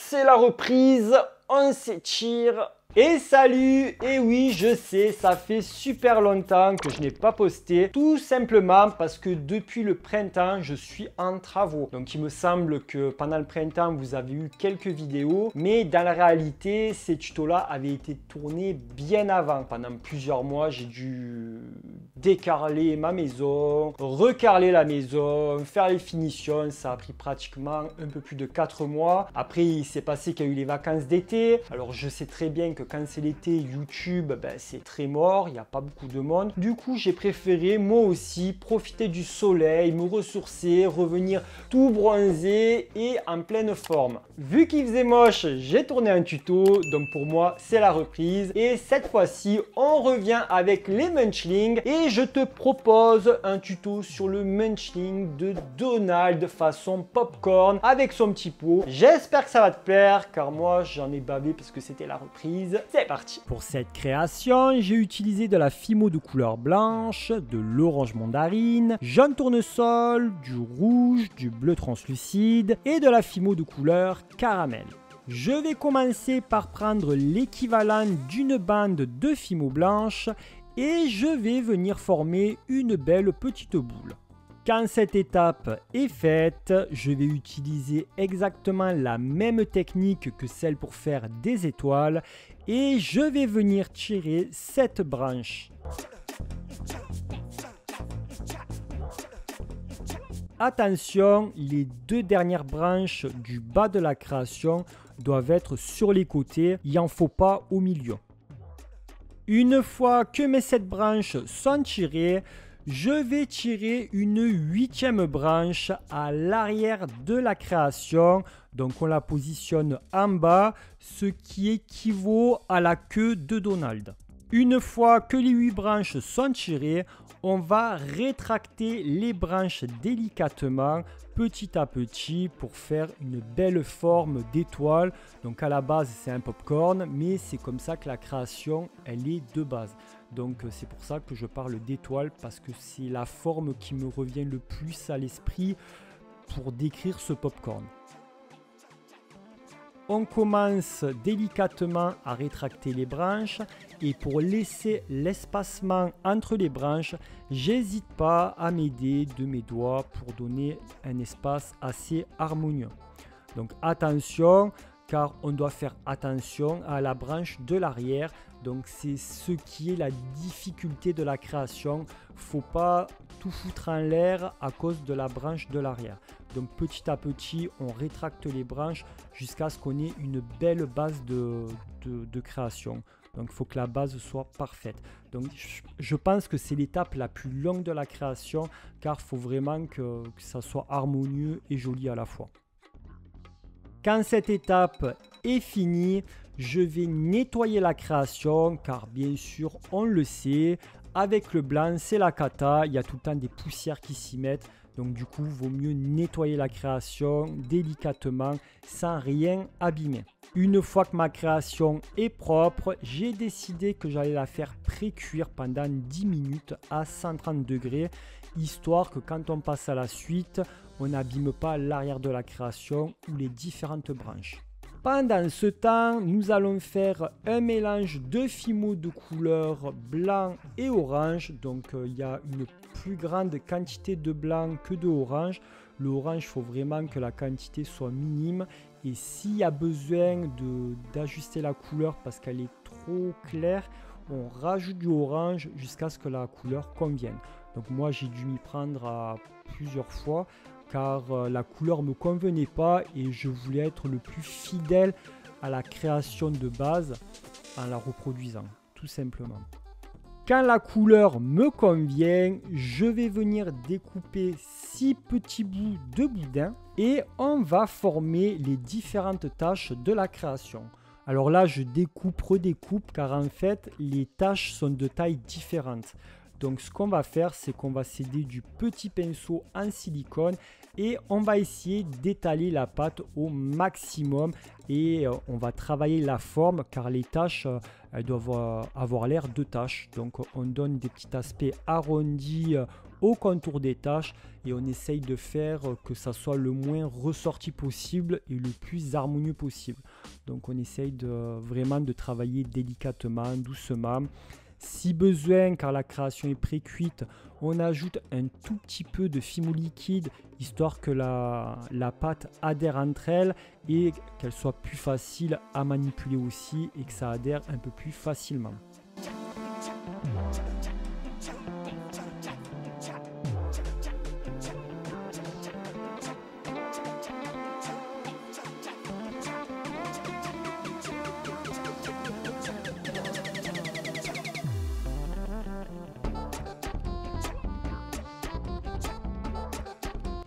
c'est la reprise, on s'étire. Et salut! Et oui, je sais, ça fait super longtemps que je n'ai pas posté, tout simplement parce que depuis le printemps, je suis en travaux. Donc il me semble que pendant le printemps, vous avez eu quelques vidéos, mais dans la réalité, ces tutos-là avaient été tournés bien avant. Pendant plusieurs mois, j'ai dû décarreler ma maison, recarreler la maison, faire les finitions. Ça a pris pratiquement un peu plus de 4 mois. Après, il s'est passé qu'il y a eu les vacances d'été. Alors je sais très bien que quand c'est l'été, YouTube, c'est très mort, il n'y a pas beaucoup de monde. Du coup, j'ai préféré moi aussi profiter du soleil, me ressourcer, revenir tout bronzé et en pleine forme. Vu qu'il faisait moche, j'ai tourné un tuto, donc pour moi, c'est la reprise. Et cette fois-ci, on revient avec les Munchlings et je te propose un tuto sur le Munchling de Donald façon popcorn avec son petit pot. J'espère que ça va te plaire car moi, j'en ai bavé parce que c'était la reprise. C'est parti. Pour cette création, j'ai utilisé de la Fimo de couleur blanche, de l'orange mandarine, jaune tournesol, du rouge, du bleu translucide et de la Fimo de couleur caramel. Je vais commencer par prendre l'équivalent d'une bande de Fimo blanche et je vais venir former une belle petite boule. Quand cette étape est faite, je vais utiliser exactement la même technique que celle pour faire des étoiles et je vais venir tirer cette branche. Attention, les deux dernières branches du bas de la création doivent être sur les côtés, il n'en faut pas au milieu. Une fois que mes 7 branches sont tirées, je vais tirer une 8e branche à l'arrière de la création. Donc on la positionne en bas, ce qui équivaut à la queue de Donald. Une fois que les 8 branches sont tirées, on va rétracter les branches délicatement, petit à petit, pour faire une belle forme d'étoile. Donc à la base, c'est un popcorn, mais c'est comme ça que la création, elle est de base. Donc c'est pour ça que je parle d'étoile, parce que c'est la forme qui me revient le plus à l'esprit pour décrire ce popcorn. On commence délicatement à rétracter les branches et pour laisser l'espacement entre les branches, j'hésite pas à m'aider de mes doigts pour donner un espace assez harmonieux. Donc attention, car on doit faire attention à la branche de l'arrière. Donc c'est ce qui est la difficulté de la création. Faut pas tout foutre en l'air à cause de la branche de l'arrière. Donc petit à petit, on rétracte les branches jusqu'à ce qu'on ait une belle base de création. Donc il faut que la base soit parfaite. Donc je pense que c'est l'étape la plus longue de la création car il faut vraiment que ça soit harmonieux et joli à la fois. Quand cette étape est finie, je vais nettoyer la création car bien sûr on le sait, avec le blanc c'est la cata, il y a tout le temps des poussières qui s'y mettent. Donc du coup, il vaut mieux nettoyer la création délicatement sans rien abîmer. Une fois que ma création est propre, j'ai décidé que j'allais la faire pré-cuire pendant 10 minutes à 130 degrés, histoire que quand on passe à la suite, on n'abîme pas l'arrière de la création ou les différentes branches. Pendant ce temps, nous allons faire un mélange de Fimo de couleur blanc et orange. Donc il y a une plus grande quantité de blanc que de orange. Le orange, il faut vraiment que la quantité soit minime. Et s'il y a besoin d'ajuster la couleur parce qu'elle est trop claire, on rajoute du orange jusqu'à ce que la couleur convienne. Donc moi, j'ai dû m'y prendre à plusieurs fois car la couleur ne me convenait pas et je voulais être le plus fidèle à la création de base en la reproduisant, tout simplement. Quand la couleur me convient, je vais venir découper 6 petits bouts de boudin et on va former les différentes tâches de la création. Alors là, je découpe, redécoupe car en fait, les tâches sont de tailles différentes. Donc ce qu'on va faire, c'est qu'on va s'aider du petit pinceau en silicone et on va essayer d'étaler la pâte au maximum et on va travailler la forme car les tâches elles doivent avoir l'air de tâches. Donc on donne des petits aspects arrondis au contour des tâches et on essaye de faire que ça soit le moins ressorti possible et le plus harmonieux possible. Donc on essaye vraiment de travailler délicatement, doucement. Si besoin, car la création est pré-cuite, on ajoute un tout petit peu de fimo liquide, histoire que la pâte adhère entre elles et qu'elle soit plus facile à manipuler aussi et que ça adhère un peu plus facilement.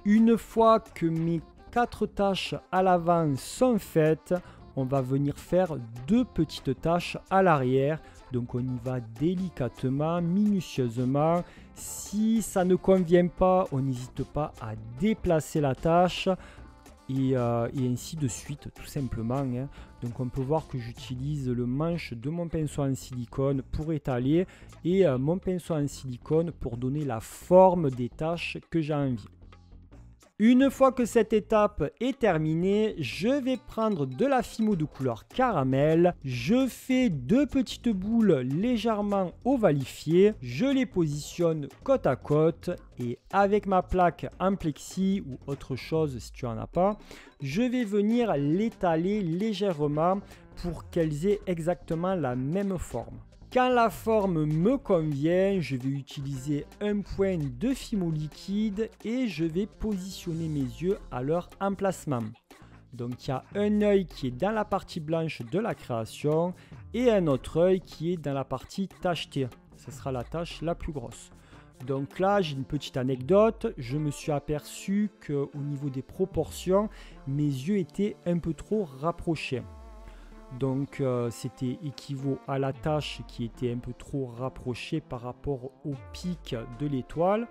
Une fois que mes 4 tâches à l'avant sont faites, on va venir faire 2 petites tâches à l'arrière. Donc on y va délicatement, minutieusement. Si ça ne convient pas, on n'hésite pas à déplacer la tâche et ainsi de suite, tout simplement. Hein. Donc on peut voir que j'utilise le manche de mon pinceau en silicone pour étaler et mon pinceau en silicone pour donner la forme des tâches que j'ai envie. Une fois que cette étape est terminée, je vais prendre de la fimo de couleur caramel. Je fais 2 petites boules légèrement ovalifiées. Je les positionne côte à côte et avec ma plaque en plexi ou autre chose si tu n'en as pas, je vais venir l'étaler légèrement pour qu'elles aient exactement la même forme. Quand la forme me convient, je vais utiliser un point de fimo liquide et je vais positionner mes yeux à leur emplacement. Donc il y a un œil qui est dans la partie blanche de la création et un autre œil qui est dans la partie tachetée. Ce sera la tâche la plus grosse. Donc là, j'ai une petite anecdote. Je me suis aperçu qu'au niveau des proportions, mes yeux étaient un peu trop rapprochés. Donc c'était équivaut à la tâche qui était un peu trop rapprochée par rapport au pic de l'étoile.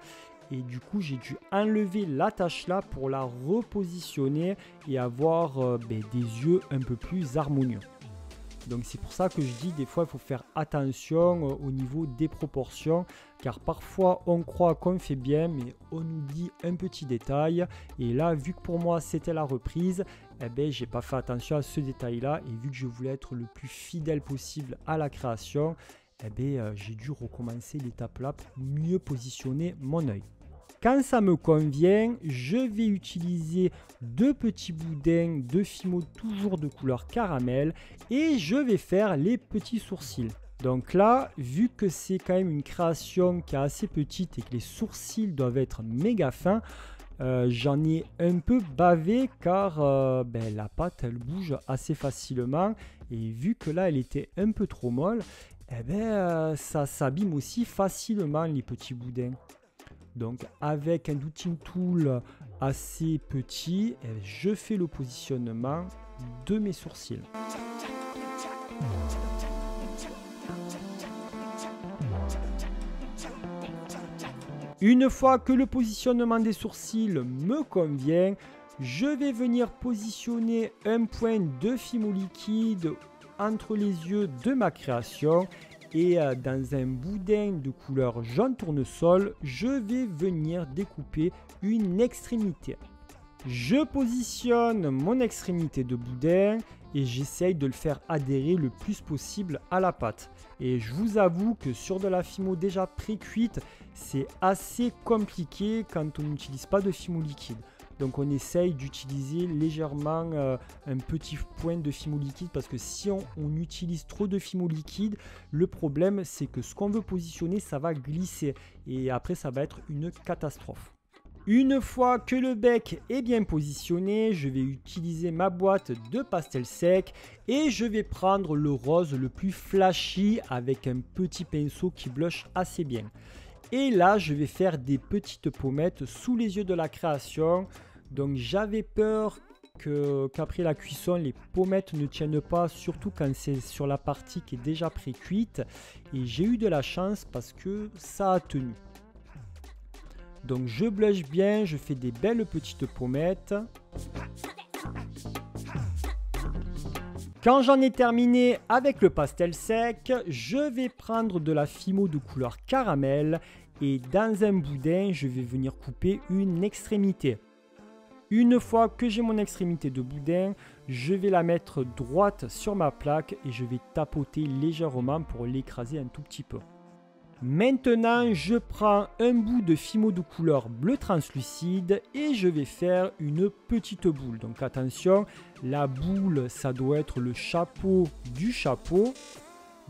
Et du coup, j'ai dû enlever la tâche là pour la repositionner et avoir des yeux un peu plus harmonieux. Donc c'est pour ça que je dis des fois il faut faire attention au niveau des proportions car parfois on croit qu'on fait bien mais on oublie un petit détail et là vu que pour moi c'était la reprise, j'ai pas fait attention à ce détail là et vu que je voulais être le plus fidèle possible à la création, j'ai dû recommencer l'étape là pour mieux positionner mon œil. Quand ça me convient, je vais utiliser 2 petits boudins de fimo toujours de couleur caramel et je vais faire les petits sourcils. Donc là, vu que c'est quand même une création qui est assez petite et que les sourcils doivent être méga fins, j'en ai un peu bavé car la pâte elle bouge assez facilement et vu que là elle était un peu trop molle, ça s'abîme aussi facilement les petits boudins. Donc avec un douting tool assez petit, je fais le positionnement de mes sourcils. Une fois que le positionnement des sourcils me convient, je vais venir positionner un point de fimo liquide entre les yeux de ma création. Et dans un boudin de couleur jaune tournesol, je vais venir découper une extrémité. Je positionne mon extrémité de boudin et j'essaye de le faire adhérer le plus possible à la pâte. Et je vous avoue que sur de la fimo déjà pré-cuite, c'est assez compliqué quand on n'utilise pas de fimo liquide. Donc on essaye d'utiliser légèrement un petit point de fimo liquide parce que si on utilise trop de fimo liquide, le problème c'est que ce qu'on veut positionner, ça va glisser et après ça va être une catastrophe. Une fois que le bec est bien positionné, je vais utiliser ma boîte de pastel sec et je vais prendre le rose le plus flashy avec un petit pinceau qui blush assez bien. Et là, je vais faire des petites pommettes sous les yeux de la création. Donc j'avais peur qu'après la cuisson, les pommettes ne tiennent pas, surtout quand c'est sur la partie qui est déjà pré-cuite. Et j'ai eu de la chance parce que ça a tenu. Donc je blush bien, je fais des belles petites pommettes. Quand j'en ai terminé avec le pastel sec, je vais prendre de la fimo de couleur caramel et dans un boudin, je vais venir couper une extrémité. Une fois que j'ai mon extrémité de boudin, je vais la mettre droite sur ma plaque et je vais tapoter légèrement pour l'écraser un tout petit peu. Maintenant, je prends un bout de fimo de couleur bleu translucide et je vais faire une petite boule. Donc attention, la boule, ça doit être le chapeau du chapeau.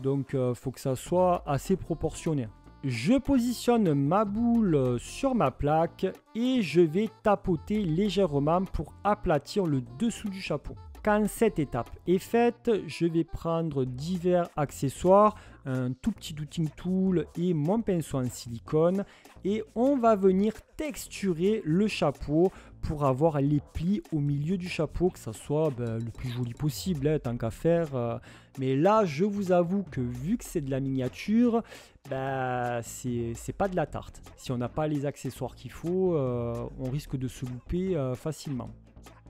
Donc il faut que ça soit assez proportionné. Je positionne ma boule sur ma plaque et je vais tapoter légèrement pour aplatir le dessous du chapeau. Quand cette étape est faite, je vais prendre divers accessoires, un tout petit douting tool et mon pinceau en silicone et on va venir texturer le chapeau pour avoir les plis au milieu du chapeau, que ça soit le plus joli possible, tant qu'à faire. Mais là, je vous avoue que vu que c'est de la miniature, c'est pas de la tarte. Si on n'a pas les accessoires qu'il faut, on risque de se louper facilement.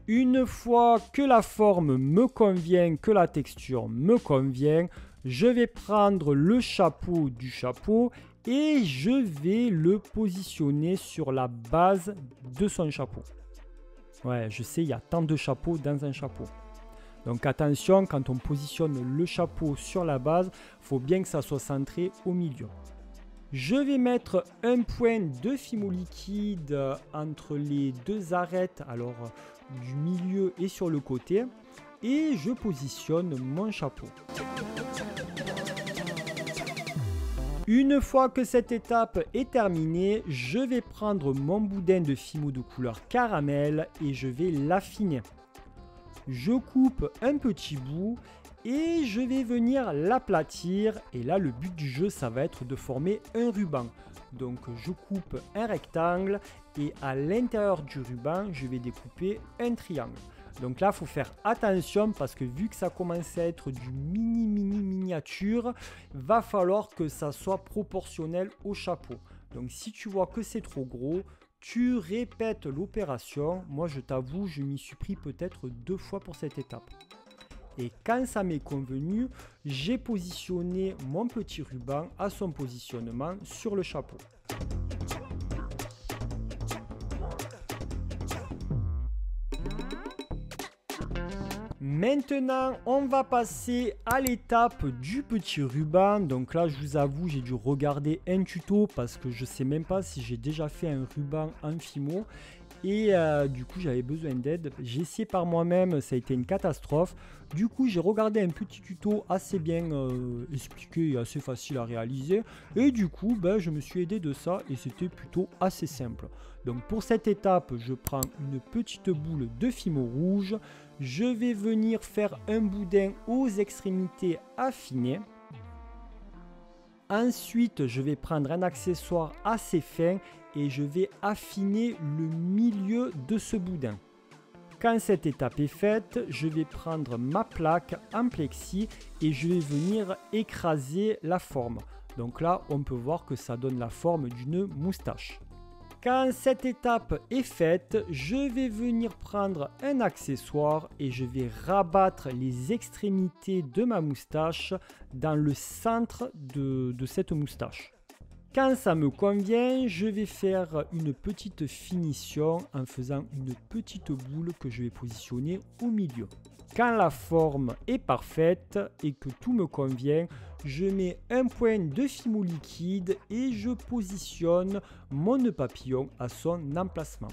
Une fois que la forme me convient, que la texture me convient, je vais prendre le chapeau du chapeau et je vais le positionner sur la base de son chapeau. Ouais, je sais, il y a tant de chapeaux dans un chapeau. Donc attention, quand on positionne le chapeau sur la base, il faut bien que ça soit centré au milieu. Je vais mettre un point de fimo liquide entre les deux arêtes, alors du milieu et sur le côté, et je positionne mon chapeau. Une fois que cette étape est terminée, je vais prendre mon boudin de fimo de couleur caramel et je vais l'affiner. Je coupe un petit bout et je vais venir l'aplatir et là le but du jeu ça va être de former un ruban. Donc je coupe un rectangle et à l'intérieur du ruban je vais découper un triangle. Donc là il faut faire attention parce que vu que ça commence à être du miniature, va falloir que ça soit proportionnel au chapeau. Donc si tu vois que c'est trop gros, tu répètes l'opération. Moi je t'avoue, je m'y suis pris peut-être 2 fois pour cette étape. Et quand ça m'est convenu, j'ai positionné mon petit ruban à son positionnement sur le chapeau. Maintenant, on va passer à l'étape du petit ruban. Donc là, je vous avoue, j'ai dû regarder un tuto parce que je ne sais même pas si j'ai déjà fait un ruban en fimo. Et du coup, j'avais besoin d'aide. J'ai essayé par moi-même, ça a été une catastrophe. Du coup, j'ai regardé un petit tuto assez bien expliqué et assez facile à réaliser. Et du coup, je me suis aidé de ça et c'était plutôt assez simple. Donc pour cette étape, je prends une petite boule de fimo rouge. Je vais venir faire un boudin aux extrémités affinées. Ensuite, je vais prendre un accessoire assez fin et je vais affiner le milieu de ce boudin. Quand cette étape est faite, je vais prendre ma plaque en plexi et je vais venir écraser la forme. Donc là, on peut voir que ça donne la forme d'une moustache. Quand cette étape est faite, je vais venir prendre un accessoire et je vais rabattre les extrémités de ma moustache dans le centre de cette moustache. Quand ça me convient, je vais faire une petite finition en faisant une petite boule que je vais positionner au milieu. Quand la forme est parfaite et que tout me convient, je mets un point de fimo liquide et je positionne mon nœud papillon à son emplacement.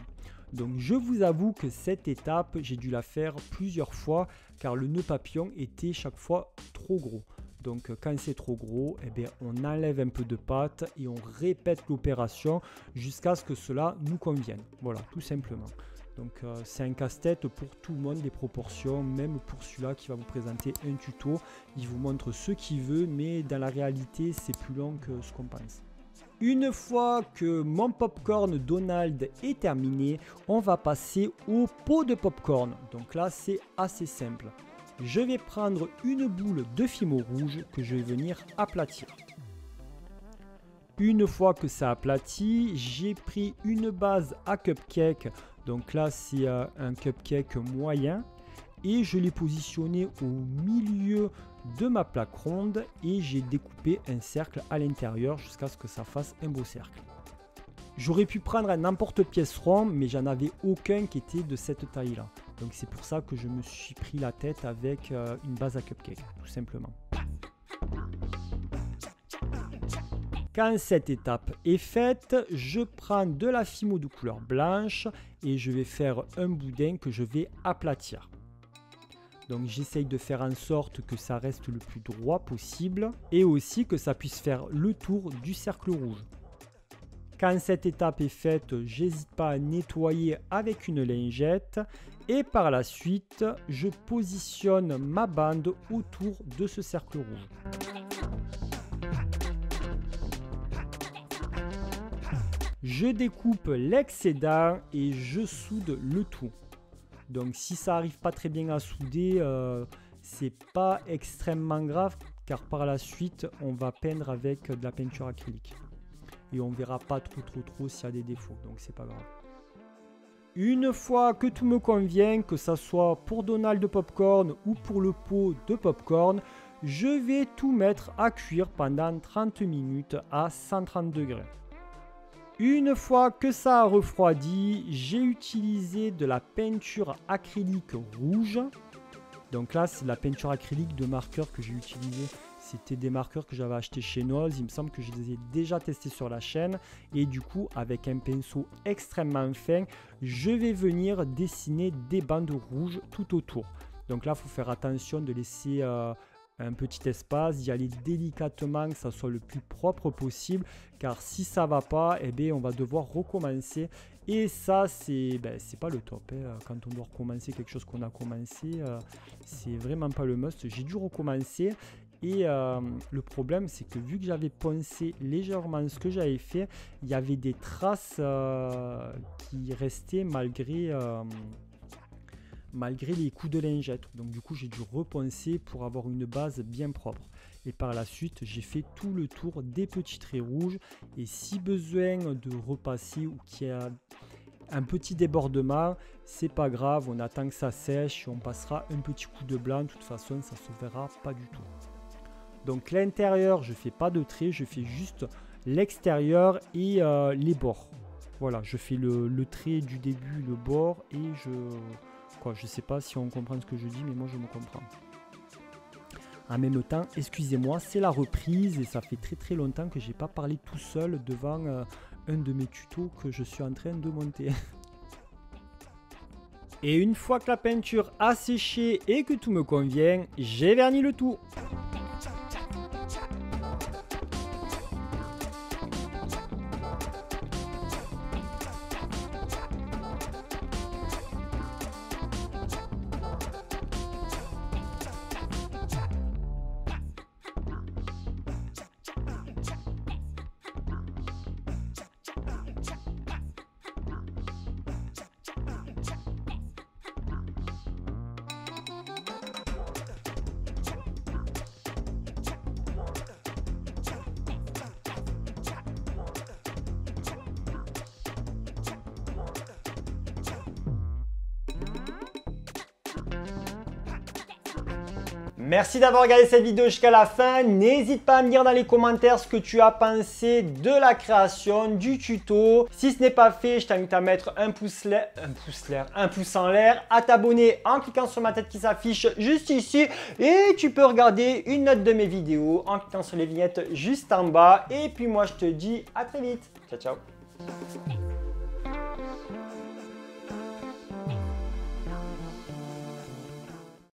Donc je vous avoue que cette étape, j'ai dû la faire plusieurs fois car le nœud papillon était chaque fois trop gros. Donc quand c'est trop gros, on enlève un peu de pâte et on répète l'opération jusqu'à ce que cela nous convienne. Voilà, tout simplement. Donc c'est un casse-tête pour tout le monde, les proportions, même pour celui-là qui va vous présenter un tuto. Il vous montre ce qu'il veut, mais dans la réalité, c'est plus long que ce qu'on pense. Une fois que mon popcorn Donald est terminé, on va passer au pot de popcorn. Donc là, c'est assez simple. Je vais prendre une boule de fimo rouge que je vais venir aplatir. Une fois que ça aplati, j'ai pris une base à cupcake. Donc là, c'est un cupcake moyen. Et je l'ai positionné au milieu de ma plaque ronde. Et j'ai découpé un cercle à l'intérieur jusqu'à ce que ça fasse un beau cercle. J'aurais pu prendre un n'importe-pièce rond, mais j'en avais aucun qui était de cette taille-là. Donc c'est pour ça que je me suis pris la tête avec une base à cupcake, tout simplement. Quand cette étape est faite, je prends de la fimo de couleur blanche et je vais faire un boudin que je vais aplatir. Donc j'essaye de faire en sorte que ça reste le plus droit possible et aussi que ça puisse faire le tour du cercle rouge. Quand cette étape est faite, j'hésite pas à nettoyer avec une lingette et par la suite, je positionne ma bande autour de ce cercle rouge. Je découpe l'excédent et je soude le tout. Donc si ça n'arrive pas très bien à souder, c'est pas extrêmement grave car par la suite, on va peindre avec de la peinture acrylique. Et on verra pas trop s'il y a des défauts, donc c'est pas grave. Une fois que tout me convient, que ça soit pour Donald de popcorn ou pour le pot de popcorn, je vais tout mettre à cuire pendant 30 minutes à 130 degrés. Une fois que ça a refroidi, j'ai utilisé de la peinture acrylique rouge. Donc là, c'est de la peinture acrylique de marqueur que j'ai utilisé. C'était des marqueurs que j'avais achetés chez Noz. Il me semble que je les ai déjà testés sur la chaîne. Et du coup, avec un pinceau extrêmement fin, je vais venir dessiner des bandes rouges tout autour. Donc là, il faut faire attention de laisser un petit espace, d'y aller délicatement, que ça soit le plus propre possible. Car si ça ne va pas, eh bien, on va devoir recommencer. Et ça, c'est pas le top. Quand on doit recommencer quelque chose qu'on a commencé, c'est vraiment pas le must. J'ai dû recommencer. Et le problème, c'est que vu que j'avais poncé légèrement ce que j'avais fait, il y avait des traces qui restaient malgré les coups de lingette. Donc du coup, j'ai dû reponcer pour avoir une base bien propre. Et par la suite, j'ai fait tout le tour des petits traits rouges. Et si besoin de repasser ou qu'il y a un petit débordement, c'est pas grave. On attend que ça sèche et on passera un petit coup de blanc. De toute façon, ça se verra pas du tout. Donc l'intérieur, je fais pas de trait, je fais juste l'extérieur et les bords. Voilà, je fais le trait du début, le bord et je sais pas si on comprend ce que je dis, mais moi je me comprends. En même temps, excusez-moi, c'est la reprise et ça fait très longtemps que j'ai pas parlé tout seul devant un de mes tutos que je suis en train de monter. Et une fois que la peinture a séché et que tout me convient, j'ai verni le tout. Merci d'avoir regardé cette vidéo jusqu'à la fin. N'hésite pas à me dire dans les commentaires ce que tu as pensé de la création du tuto. Si ce n'est pas fait, je t'invite à mettre un pouce en l'air, à t'abonner en cliquant sur ma tête qui s'affiche juste ici. Et tu peux regarder une note de mes vidéos en cliquant sur les vignettes juste en bas. Et puis moi, je te dis à très vite. Ciao, ciao.